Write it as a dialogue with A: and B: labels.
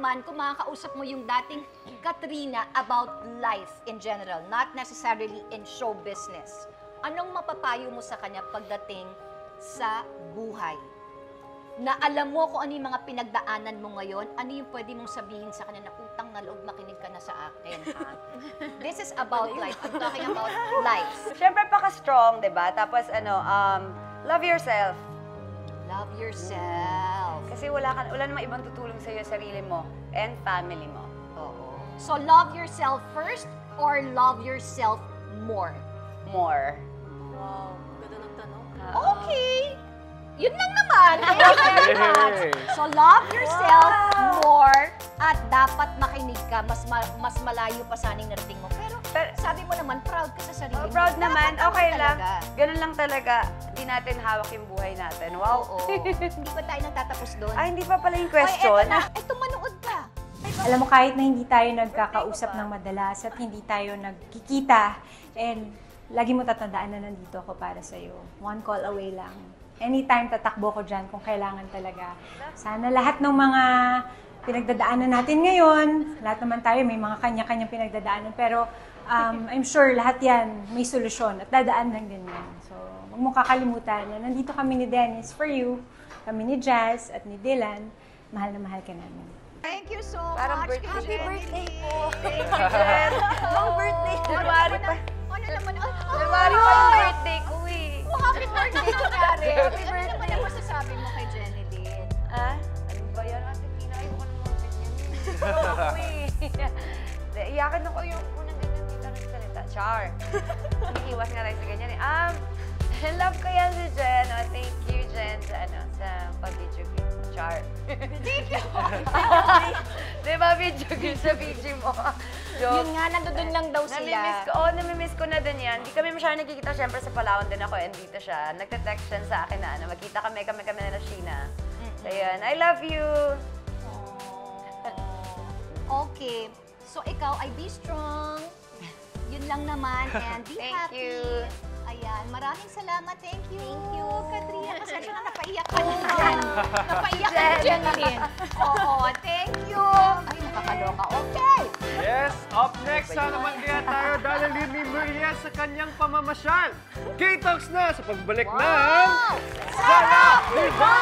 A: naman kung makakausap mo yung dating Katrina about life in general, not necessarily in show business. Anong mapapayo mo sa kanya pagdating sa buhay? Na alam mo kung ano yung mga pinagdaanan mo ngayon, ano yung pwede mong sabihin sa kanya na utang na loob, makinig ka na sa akin, ha? This is about life. I'm talking about life.
B: Siyempre, paka-strong, diba? Tapos, love yourself.
A: Love yourself.
B: Kasi wala namang ibang tutulong sa'yo, sarili mo and family mo.
A: Oo. So, love yourself first or love yourself more?
B: More.
C: Wow, ganda ng tanong.
A: Okay. Yun lang naman. So, love yourself more at dapat makinig ka. Mas malayo pa sana yung narating mo. Pero sabi mo naman, proud ka sa sarili mo.
B: Proud naman, okay lang.
A: Talaga.
B: Ganun lang talaga. Hindi natin hawak yung buhay natin. Wow.
A: Oo. Hindi pa tayo natatapos doon.
B: Ay, hindi pa pala yung
A: Oy,
B: question.
A: eto na. Eto, manood ka.
D: Alam mo, kahit na hindi tayo nagkakausap ng madalas at hindi tayo nagkikita, and lagi mo tatandaan na nandito ako para sa'yo. One call away lang. Anytime tatakbo ko dyan kung kailangan talaga. Sana lahat ng mga pinagdadaanan natin ngayon, lahat naman tayo may mga kanya-kanyang pinagdadaanan, pero I'm sure lahat yan may solusyon at dadaan lang din yan. So, huwag mong kakalimutan na nandito kami ni Dennis for you, kami ni Jazz at ni Dylan. Mahal na mahal ka namin.
A: Thank you so
B: Parang
A: much.
B: birthday.
A: Happy birthday po.
B: Thank you, Jen.
C: Long birthday.
B: January pa.
A: Ano naman?
B: January pa yung birthday ko eh.
A: Happy birthday, kunyari. Happy birthday. Ano naman ang masasabi mo kay Jenny Lynn?
B: Ah? Ano ba yan? Ate Tina, ayoko ng mga ganyan. Iyakin ako yung unang ganyan dito nagsalita. Char. Iniiwas nga tayo sa ganyan eh. Love ko yan si Jen. Oh, thank you, Jen, sa pag-video game. Char. Di ba video game sa video mo?
A: Yun nga, nandoon lang daw sila.
B: Namimiss ko na din yan. Hindi kami masyadong nagkikita. Siyempre sa Palawan din ako and dito siya. Nagte-text siya sa akin na magkita kami na Sheena. So yun, I love you.
A: Okay. So ikaw ay be strong. Yun lang naman. And be
B: Thank
A: happy.
B: you.
A: Ayan. Maraming salamat. Thank you. Thank you, Katrina. Pasensya na napaiyak ka na dyan. Napaiyak ka na dyan, Lynn. Oo. Thank you. Ay, nakakaloka. Okay.
E: Yes, up next, sana naman kaya tayo dalhin ni Maria sa kanyang pamamasyal. K-Talks na sa pagbalik ng
A: Sarap
E: Diba?